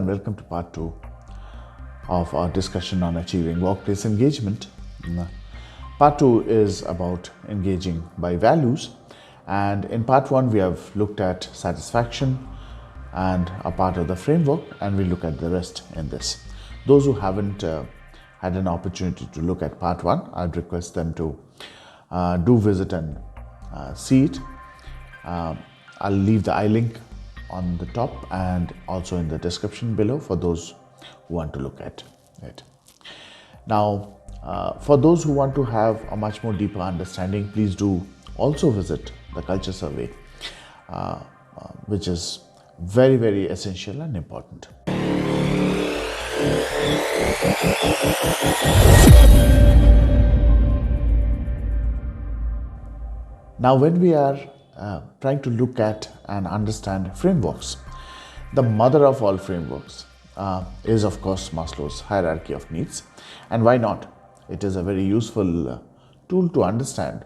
and welcome to part 2 of our discussion on achieving workplace engagement. Part 2 is about engaging by values, and in part 1 we have looked at satisfaction and a part of the framework, and we look at the rest in this. Those who haven't had an opportunity to look at part 1, I'd request them to do visit and see it. I'll leave the iLink on the top and also in the description below for those who want to look at it. Now, for those who want to have a much more deeper understanding, please do also visit the culture survey, which is very, very essential and important. Now, when we are trying to look at and understand frameworks, the mother of all frameworks is of course Maslow's hierarchy of needs. And why not? It is a very useful tool to understand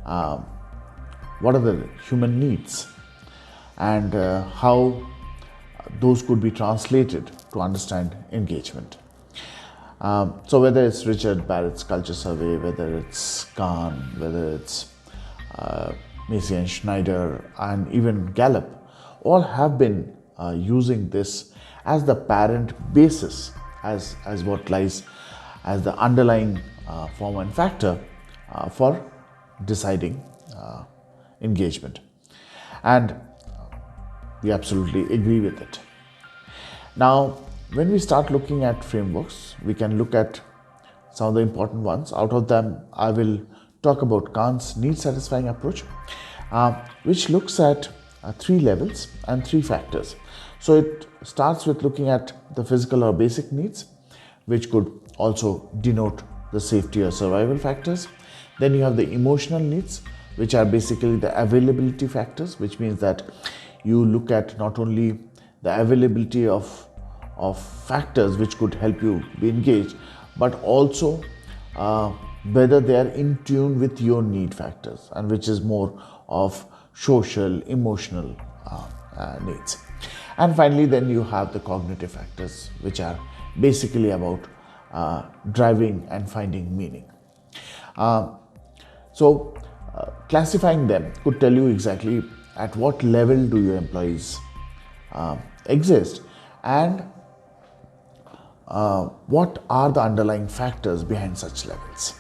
what are the human needs and how those could be translated to understand engagement. So whether it's Richard Barrett's culture survey, whether it's Kahn, whether it's Macy and Schneider, and even Gallup, all have been using this as the parent basis, as what lies as the underlying form and factor for deciding engagement. And we absolutely agree with it. Now, when we start looking at frameworks, we can look at some of the important ones. Out of them, I will talk about Kahn's need satisfying approach, which looks at 3 levels and 3 factors. So it starts with looking at the physical or basic needs, which could also denote the safety or survival factors. Then you have the emotional needs, which are basically the availability factors, which means that you look at not only the availability of factors which could help you be engaged, but also whether they are in tune with your need factors, and which is more of social, emotional needs. And finally, then you have the cognitive factors, which are basically about driving and finding meaning. So classifying them could tell you exactly at what level do your employees exist, and what are the underlying factors behind such levels.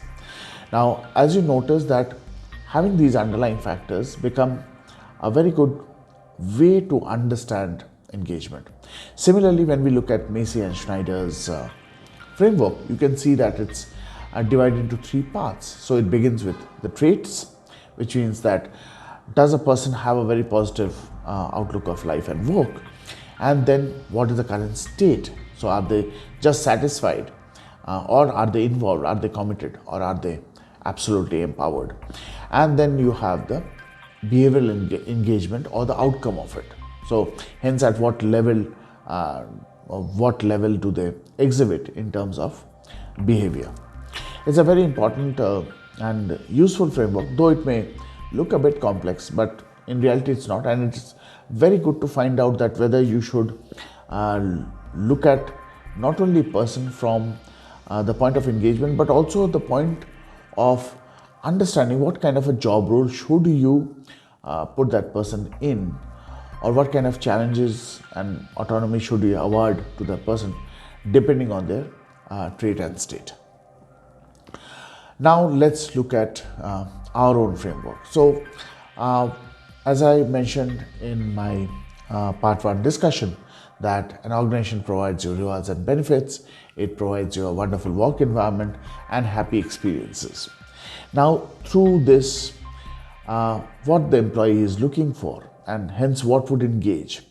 Now, as you notice that having these underlying factors become a very good way to understand engagement. Similarly, when we look at Macy and Schneider's framework, you can see that it's divided into 3 parts. So it begins with the traits, which means that does a person have a very positive outlook of life and work? And then what is the current state? So are they just satisfied, or are they involved, are they committed, or are they absolutely empowered? And then you have the behavioral engagement or the outcome of it. So hence at what level do they exhibit in terms of behavior. It's a very important and useful framework, though it may look a bit complex, but in reality it's not. And it's very good to find out that whether you should look at not only person from the point of engagement, but also the point of understanding what kind of a job role should you put that person in, or what kind of challenges and autonomy should you award to that person depending on their trait and state. Now let's look at our own framework. So as I mentioned in my part 1 discussion, that an organization provides you rewards and benefits, it provides you a wonderful work environment and happy experiences. Now, through this, what the employee is looking for, and hence what would engage.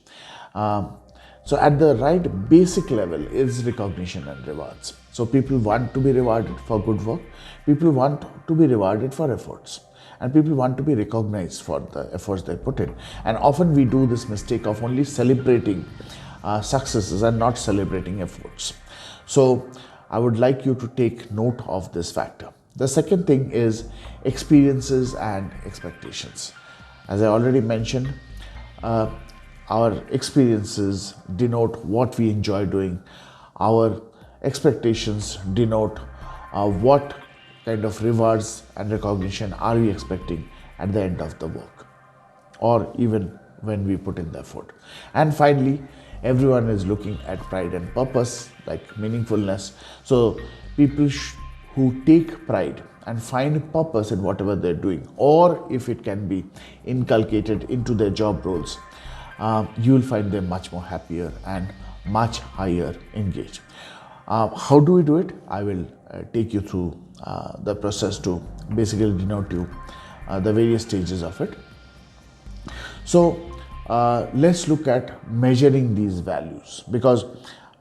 So at the right basic level is recognition and rewards. So people want to be rewarded for good work, people want to be rewarded for efforts, and people want to be recognized for the efforts they put in. And often we do this mistake of only celebrating successes and not celebrating efforts. So I would like you to take note of this factor. The second thing is experiences and expectations. As I already mentioned, our experiences denote what we enjoy doing. Our expectations denote what kind of rewards and recognition are we expecting at the end of the work, or even when we put in the effort. And finally, everyone is looking at pride and purpose, like meaningfulness. So people who take pride and find purpose in whatever they're doing, or if it can be inculcated into their job roles, you will find them much more happier and much higher engaged. How do we do it? I will take you through the process to basically denote you the various stages of it. So let's look at measuring these values, because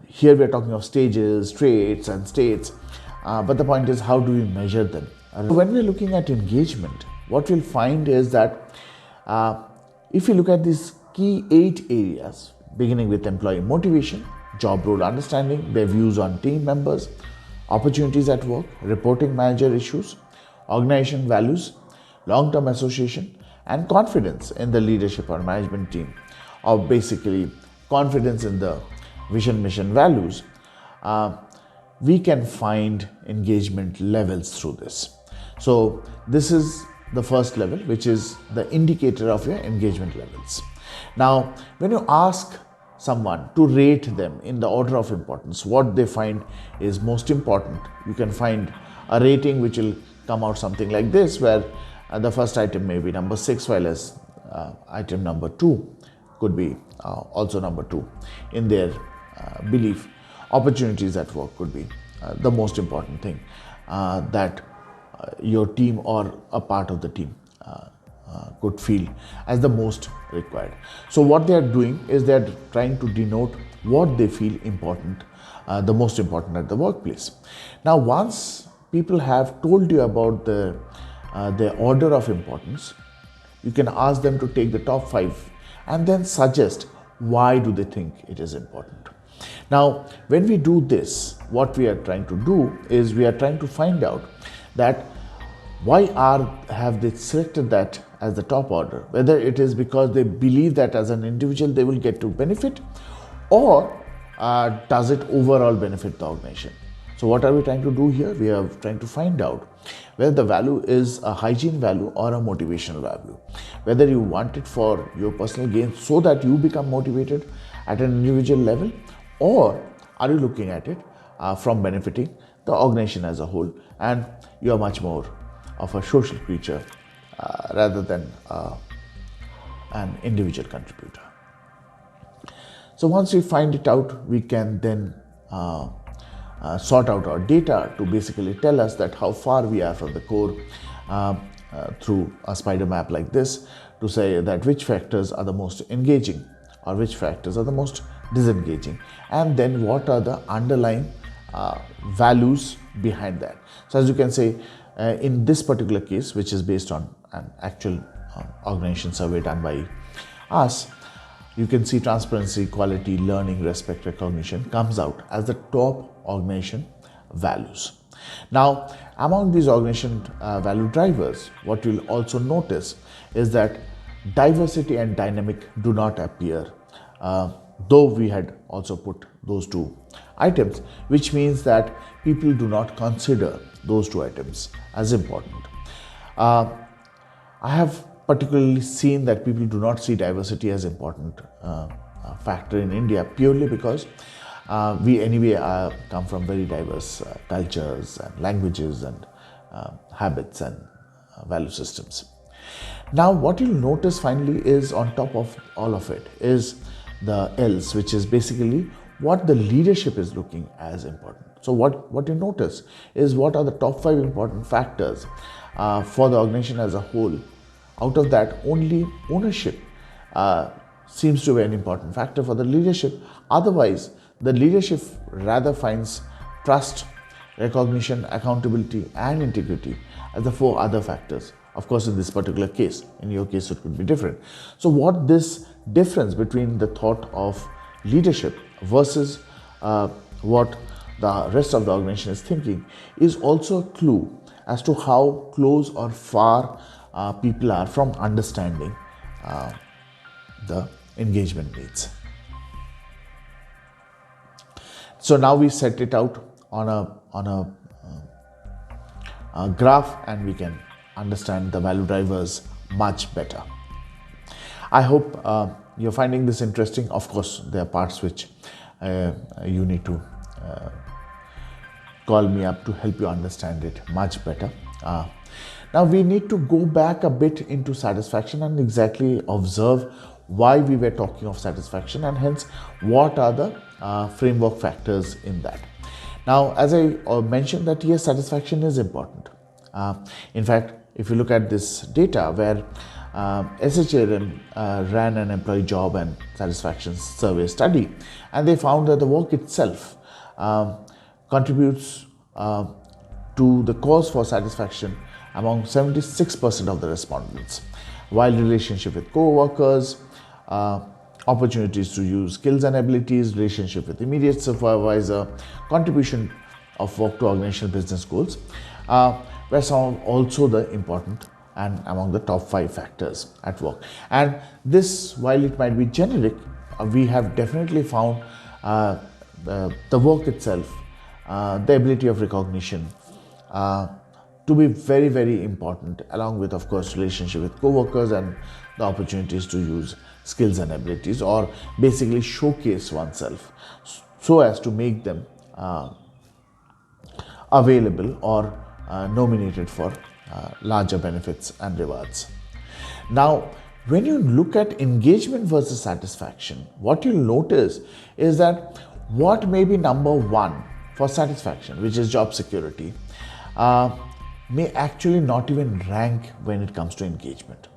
here we are talking of stages, traits and states, but the point is, how do we measure them? When we're looking at engagement, what we'll find is that if you look at these key 8 areas, beginning with employee motivation, job role understanding, their views on team members, opportunities at work, reporting manager issues, organization values, long-term association, and confidence in the leadership or management team, or basically confidence in the vision, mission, values, we can find engagement levels through this. So this is the first level, which is the indicator of your engagement levels. Now, when you ask someone to rate them in the order of importance, what they find is most important, you can find a rating which will come out something like this, where the first item may be number 6, while as item number 2 could be also number 2 in their belief. Opportunities at work could be the most important thing that your team or a part of the team could feel as the most required. So what they are doing is they are trying to denote what they feel important, the most important at the workplace. Now, once people have told you about their order of importance, you can ask them to take the top 5 and then suggest why do they think it is important. Now, when we do this, what we are trying to do is we are trying to find out that why have they selected that as the top order, whether it is because they believe that as an individual they will get to benefit, or does it overall benefit the organization. So what are we trying to do here? We are trying to find out whether the value is a hygiene value or a motivational value, whether you want it for your personal gain so that you become motivated at an individual level, or are you looking at it from benefiting the organization as a whole, and you are much more of a social creature rather than an individual contributor. So once we find it out, we can then sort out our data to basically tell us that how far we are from the core through a spider map like this, to say that which factors are the most engaging or which factors are the most disengaging, and then what are the underlying values behind that. So as you can say, in this particular case, which is based on an actual organization survey done by us, you can see transparency, quality, learning, respect, recognition comes out as the top organization values. Now, among these organization value drivers, what you'll also notice is that diversity and dynamic do not appear, though we had also put those 2 items, which means that people do not consider those 2 items as important. I have particularly seen that people do not see diversity as important factor in India, purely because we anyway come from very diverse cultures and languages and habits and value systems. Now, what you'll notice finally is, on top of all of it, is the else, which is basically what the leadership is looking as important. So what you notice is what are the top 5 important factors for the organization as a whole. Out of that, only ownership seems to be an important factor for the leadership. Otherwise, the leadership rather finds trust, recognition, accountability, and integrity as the 4 other factors. Of course, in this particular case, in your case, it could be different. So what this difference between the thought of leadership versus what the rest of the organization is thinking is also a clue as to how close or far people are from understanding the engagement needs. So now we set it out on a graph, and we can understand the value drivers much better. I hope you're finding this interesting. Of course, there are parts which you need to call me up to help you understand it much better. Now we need to go back a bit into satisfaction and exactly observe why we were talking of satisfaction, and hence what are the framework factors in that. Now, as I mentioned that yes, satisfaction is important. In fact, if you look at this data where SHRM ran an employee job and satisfaction survey study, and they found that the work itself contributes to the cause for satisfaction among 76% of the respondents, while relationship with co-workers, opportunities to use skills and abilities, relationship with immediate supervisor, contribution of work to organizational business goals were some also the important and among the top 5 factors at work. And this, while it might be generic, we have definitely found the work itself, the ability of recognition to be very, very important, along with, of course, relationship with co-workers and the opportunities to use skills and abilities, or basically showcase oneself so as to make them available or nominated for larger benefits and rewards. Now, when you look at engagement versus satisfaction, what you'll notice is that what may be number 1 for satisfaction, which is job security, may actually not even rank when it comes to engagement.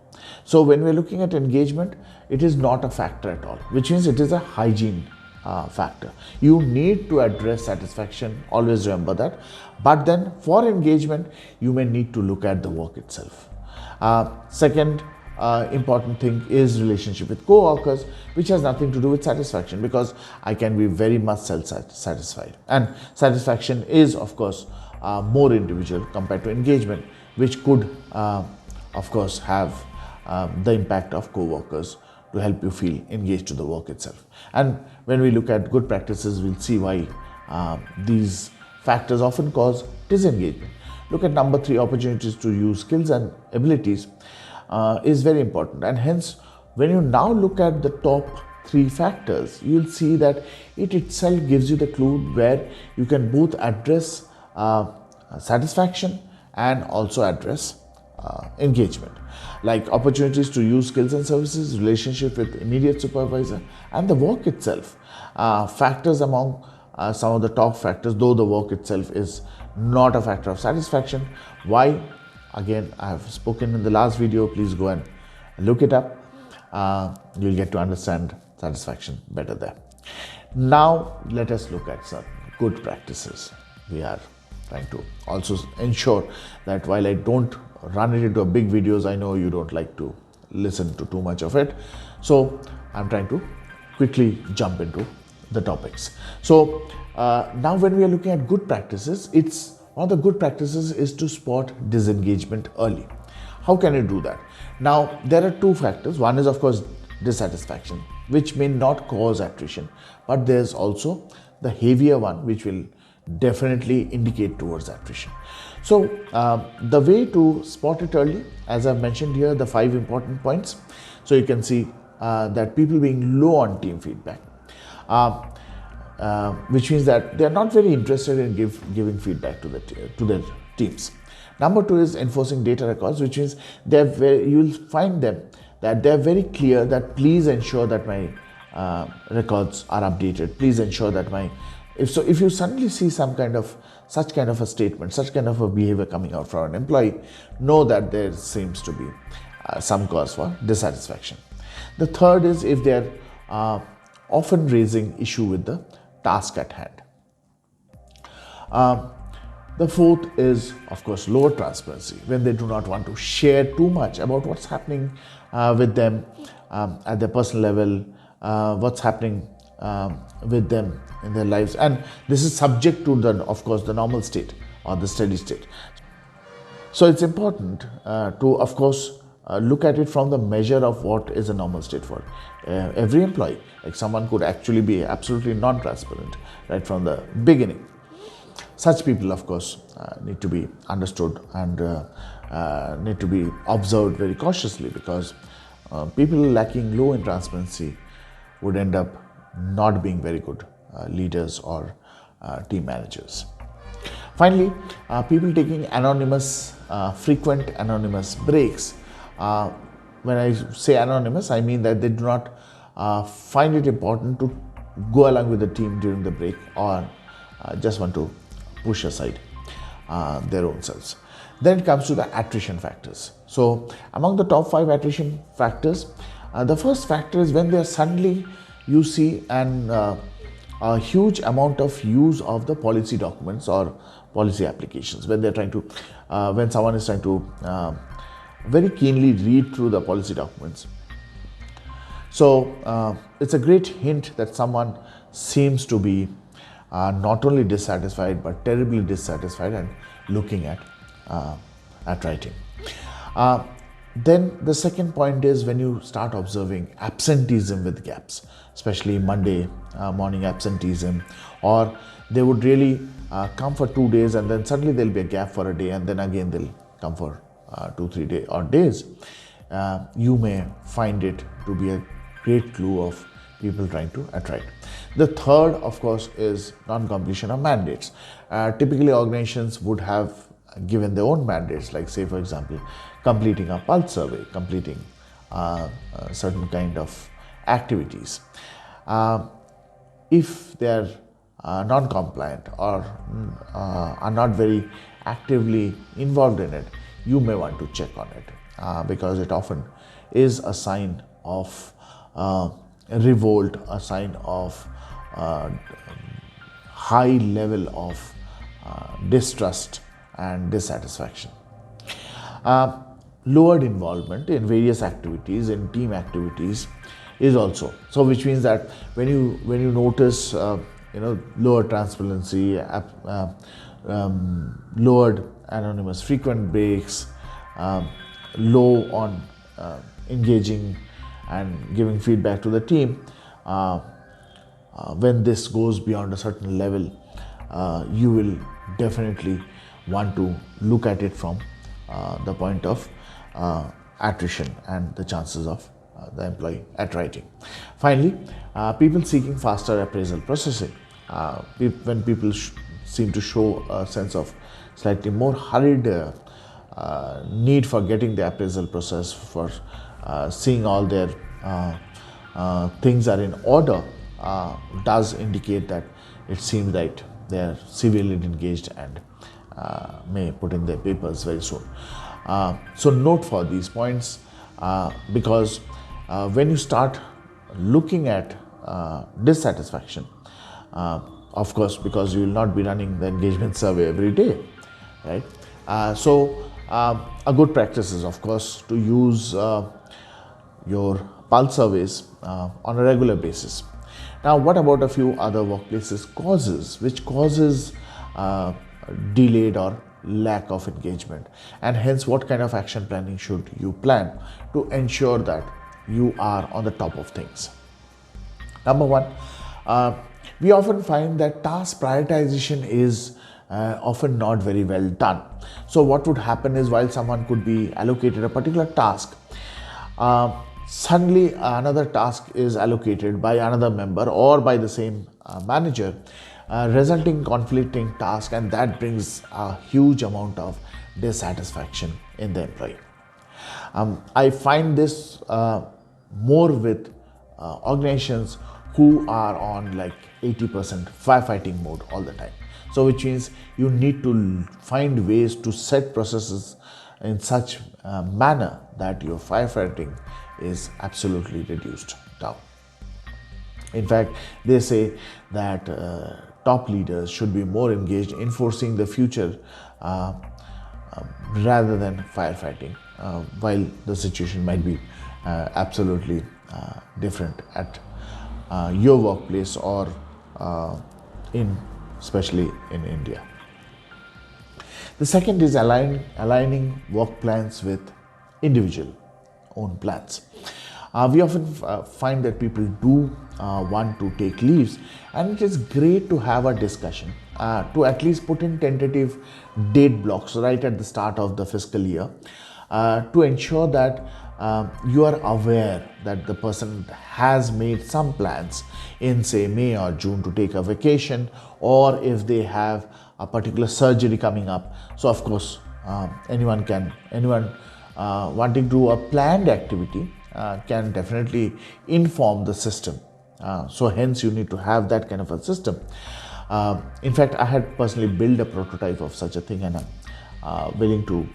So when we're looking at engagement, it is not a factor at all, which means it is a hygiene factor. You need to address satisfaction, always remember that. But then for engagement, you may need to look at the work itself. Second important thing is relationship with co-workers, which has nothing to do with satisfaction, because I can be very much self-satisfied. And satisfaction is, of course, more individual compared to engagement, which could, of course, have the impact of co-workers to help you feel engaged to the work itself. And when we look at good practices, we'll see why these factors often cause disengagement. Look at number 3, opportunities to use skills and abilities is very important. And hence, when you now look at the top 3 factors, you'll see that it itself gives you the clue where you can both address satisfaction and also address engagement, like opportunities to use skills and services, relationship with immediate supervisor, and the work itself. Factors among some of the top factors, though the work itself is not a factor of satisfaction. Why? Again, I have spoken in the last video. Please go and look it up. You'll get to understand satisfaction better there. Now, let us look at some good practices. We are trying to also ensure that while I don't run it into a big videos, I know you don't like to listen to too much of it. So I'm trying to quickly jump into the topics. So now when we are looking at good practices, one of the good practices is to spot disengagement early. How can you do that? Now, there are 2 factors. One is, of course, dissatisfaction, which may not cause attrition, but there's also the heavier one, which will definitely indicate towards attrition. So the way to spot it early, as I've mentioned here, the 5 important points. So you can see that people being low on team feedback, which means that they're not very interested in giving feedback to their teams. Number 2 is enforcing data records, which means you'll find them that they're very clear that please ensure that my records are updated. Please ensure that if you suddenly see such kind of a statement, such kind of a behavior coming out from an employee, know that there seems to be some cause for dissatisfaction. The third is if they're often raising issue with the task at hand. The fourth is, of course, lower transparency, when they do not want to share too much about what's happening with them at their personal level, what's happening with them in their lives. And this is subject to, of course, the normal state or the steady state. So it's important to, of course, look at it from the measure of what is a normal state for every employee. Like someone could actually be absolutely non-transparent right from the beginning. Such people, of course, need to be understood and need to be observed very cautiously, because people lacking low in transparency would end up not being very good leaders or team managers. Finally, people taking frequent anonymous breaks. When I say anonymous, I mean that they do not find it important to go along with the team during the break, or just want to push aside their own selves. Then it comes to the attrition factors. So among the top 5 attrition factors, the first factor is when there suddenly you see a huge amount of use of the policy documents or policy applications, when they're trying to when someone is trying to very keenly read through the policy documents. So it's a great hint that someone seems to be not only dissatisfied but terribly dissatisfied and looking at writing. Then the second point is when you start observing absenteeism with gaps, especially Monday morning absenteeism, or they would really come for 2 days and then suddenly there'll be a gap for a day and then again they'll come for 2-3 days. You may find it to be a great clue of people trying to attract. The third, of course, is non-completion of mandates. Typically, organizations would have given their own mandates, like say, for example, completing a pulse survey, completing certain kind of activities. If they are non-compliant or are not very actively involved in it, you may want to check on it, because it often is a sign of revolt, a sign of high level of distrust and dissatisfaction. Lowered involvement in various activities, in team activities, is also so, which means that when you notice lower transparency, lowered anonymous frequent breaks, low on engaging and giving feedback to the team, when this goes beyond a certain level, you will definitely want to look at it from the point of attrition and the chances of the employee attriting. Finally, people seeking faster appraisal processing. When people seem to show a sense of slightly more hurried need for getting the appraisal process, for seeing all their things are in order, does indicate that it seems that they are severely engaged and may put in their papers very soon. So note for these points, because when you start looking at dissatisfaction, of course, because you will not be running the engagement survey every day, right? A good practice is, of course, to use your pulse surveys on a regular basis. Now, what about a few other workplaces causes, which causes delayed or lack of engagement, and hence what kind of action planning should you plan to ensure that you are on the top of things? Number one, we often find that task prioritization is often not very well done. So what would happen is, while someone could be allocated a particular task, suddenly another task is allocated by another member or by the same manager, resulting conflicting task, and that brings a huge amount of dissatisfaction in the employee. I find this more with organizations who are on like 80% firefighting mode all the time. So which means you need to find ways to set processes in such manner that your firefighting is absolutely reduced down. In fact, they say that top leaders should be more engaged in foreseeing the future rather than firefighting, while the situation might be absolutely different at your workplace or especially in India. The second is aligning work plans with individual own plans. We often find that people do want to take leaves, and it is great to have a discussion to at least put in tentative date blocks right at the start of the fiscal year to ensure that you are aware that the person has made some plans in, say, May or June to take a vacation, or if they have a particular surgery coming up. So of course anyone wanting to do a planned activity can definitely inform the system. So hence you need to have that kind of a system. In fact, I had personally built a prototype of such a thing, and I'm willing to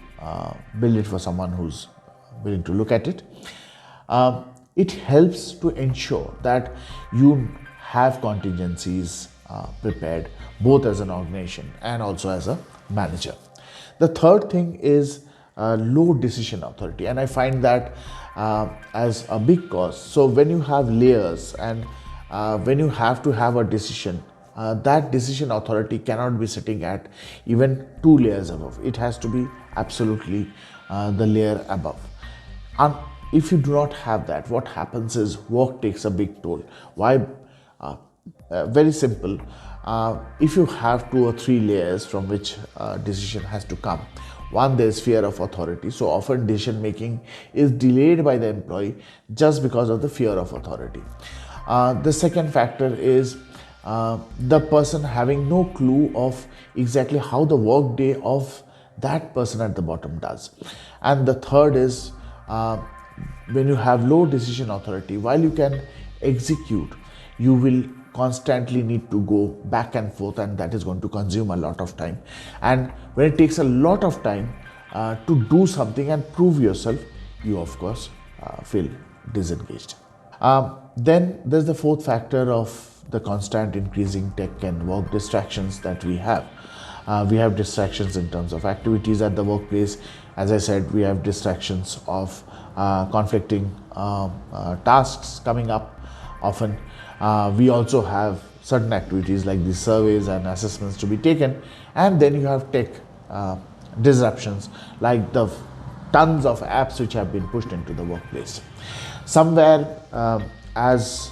build it for someone who's willing to look at it. It helps to ensure that you have contingencies prepared, both as an organization and also as a manager. The third thing is low decision authority, and I find that as a big cause. So when you have layers and when you have to have a decision, that decision authority cannot be sitting at even 2 layers above. It has to be absolutely the layer above. And if you do not have that, what happens is work takes a big toll. Why? Very simple. If you have 2 or 3 layers from which decision has to come, one, there is fear of authority. So often decision making is delayed by the employee just because of the fear of authority. The second factor is the person having no clue of exactly how the work day of that person at the bottom does. And the third is when you have low decision authority, while you can execute, you will constantly need to go back and forth, and that is going to consume a lot of time. And when it takes a lot of time to do something and prove yourself, you of course feel disengaged. Then there's the fourth factor of the constant increasing tech and work distractions that we have. We have distractions in terms of activities at the workplace. As I said, we have distractions of conflicting tasks coming up often. We also have certain activities like these surveys and assessments to be taken, and then you have tech disruptions like the tons of apps which have been pushed into the workplace. Somewhere as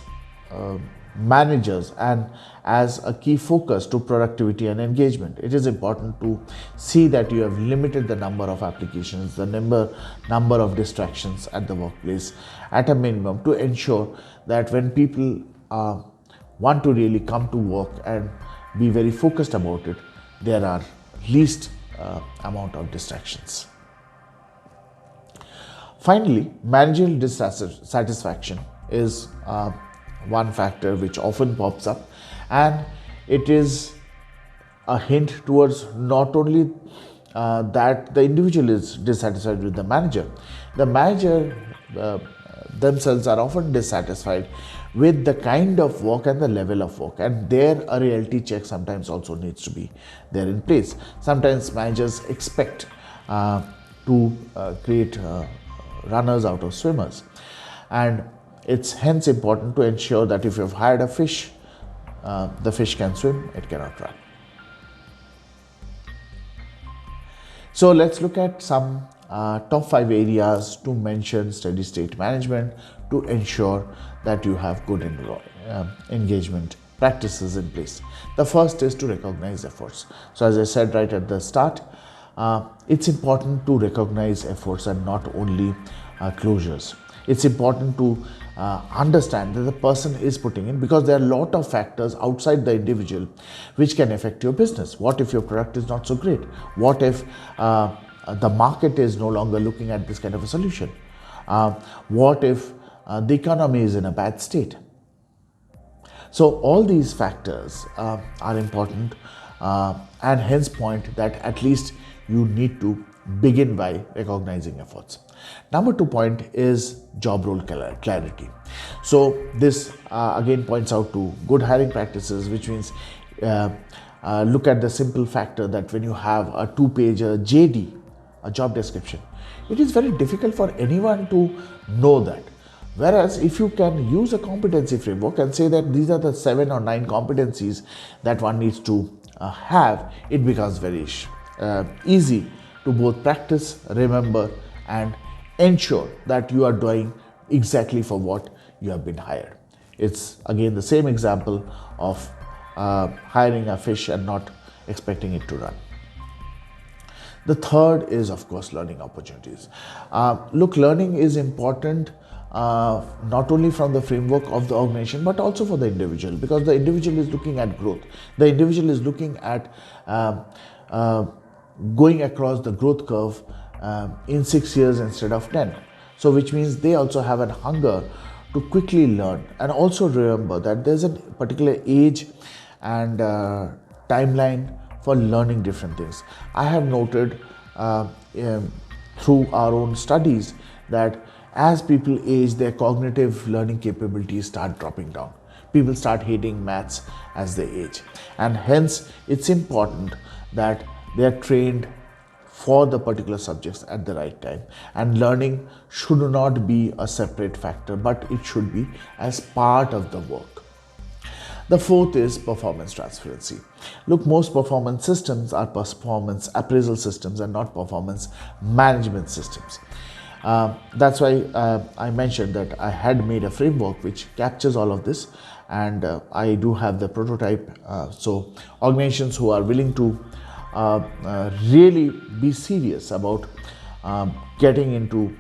managers and as a key focus to productivity and engagement, it is important to see that you have limited the number of applications, the number of distractions at the workplace at a minimum, to ensure that when people want to really come to work and be very focused about it, there are least amount of distractions. Finally, managerial dissatisfaction is one factor which often pops up, and it is a hint towards not only that the individual is dissatisfied with the manager themselves are often dissatisfied with the kind of work and the level of work, and there a reality check sometimes also needs to be there in place. Sometimes managers expect to create runners out of swimmers, and it's hence important to ensure that if you've hired a fish, the fish can swim, it cannot run. So let's look at some top 5 areas to mention steady state management to ensure that you have good engagement practices in place. The first is to recognize efforts. So as I said right at the start, it's important to recognize efforts and not only closures. It's important to understand that the person is putting in, because there are a lot of factors outside the individual which can affect your business. What if your product is not so great? What if the market is no longer looking at this kind of a solution? What if the economy is in a bad state? So all these factors are important, and hence point that at least you need to begin by recognizing efforts. Number 2 point is job role clarity. So this again points out to good hiring practices, which means look at the simple factor that when you have a 2-pager JD, a job description, it is very difficult for anyone to know that. Whereas if you can use a competency framework and say that these are the 7 or 9 competencies that one needs to have, it becomes very easy to both practice, remember, and ensure that you are doing exactly for what you have been hired. It's again the same example of hiring a fish and not expecting it to run. The third is, of course, learning opportunities. Look, learning is important not only from the framework of the organization, but also for the individual, because the individual is looking at growth. The individual is looking at going across the growth curve in 6 years instead of 10. So, which means they also have a hunger to quickly learn. And also remember that there's a particular age and timeline for learning different things. I have noted through our own studies that as people age, their cognitive learning capabilities start dropping down. People start hating maths as they age, and hence it's important that they are trained for the particular subjects at the right time, and learning should not be a separate factor, but it should be as part of the work. The fourth is performance transparency. Look, most performance systems are performance appraisal systems and not performance management systems. That's why I mentioned that I had made a framework which captures all of this, and I do have the prototype. So organizations who are willing to really be serious about getting into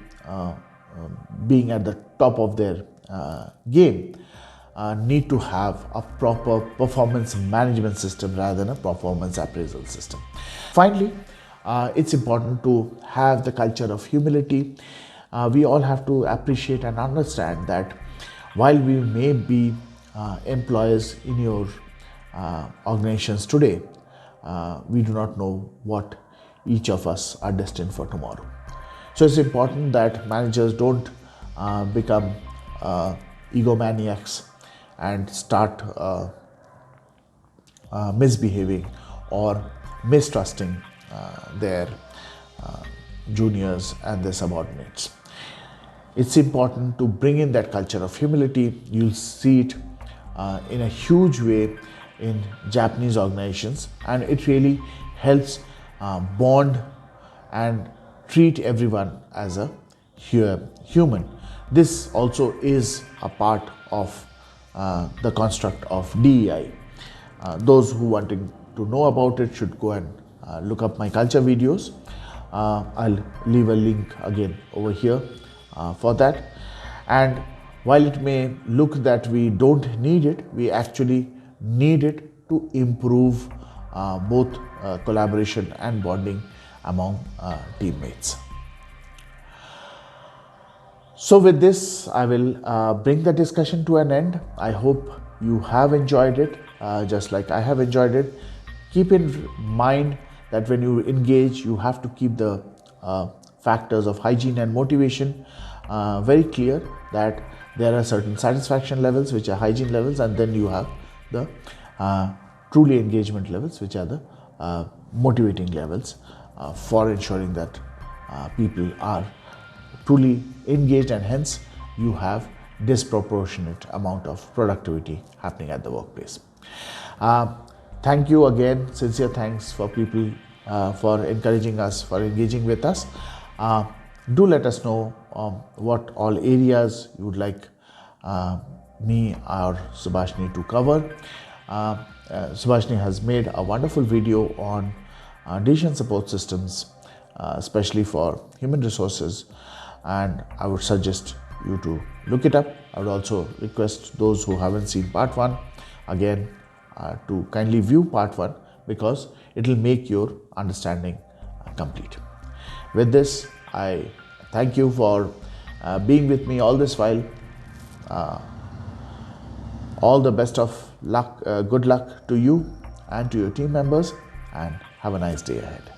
being at the top of their game need to have a proper performance management system rather than a performance appraisal system. Finally, it's important to have the culture of humility. We all have to appreciate and understand that while we may be employees in your organizations today, we do not know what each of us are destined for tomorrow. So it's important that managers don't become egomaniacs and start misbehaving or mistrusting their juniors and their subordinates. It's important to bring in that culture of humility. You'll see it in a huge way in Japanese organizations, and it really helps bond and treat everyone as a human. This also is a part of the construct of DEI. Those who wanting to know about it should go and look up my culture videos. I'll leave a link again over here for that. And while it may look that we don't need it, we actually need it to improve both collaboration and bonding among teammates. So with this, I will bring the discussion to an end. I hope you have enjoyed it just like I have enjoyed it. Keep in mind that when you engage, you have to keep the factors of hygiene and motivation very clear, that there are certain satisfaction levels which are hygiene levels, and then you have the truly engagement levels which are the motivating levels for ensuring that people are truly engaged, and hence you have disproportionate amount of productivity happening at the workplace. Thank you again, sincere thanks for people for encouraging us, for engaging with us. Do let us know what all areas you would like me or Subhashini to cover. Subhashini has made a wonderful video on decision support systems, especially for human resources, and I would suggest you to look it up. I would also request those who haven't seen part 1 again to kindly view part 1, because it will make your understanding complete. With this, I thank you for being with me all this while. All the best of luck, good luck to you and to your team members, and have a nice day ahead.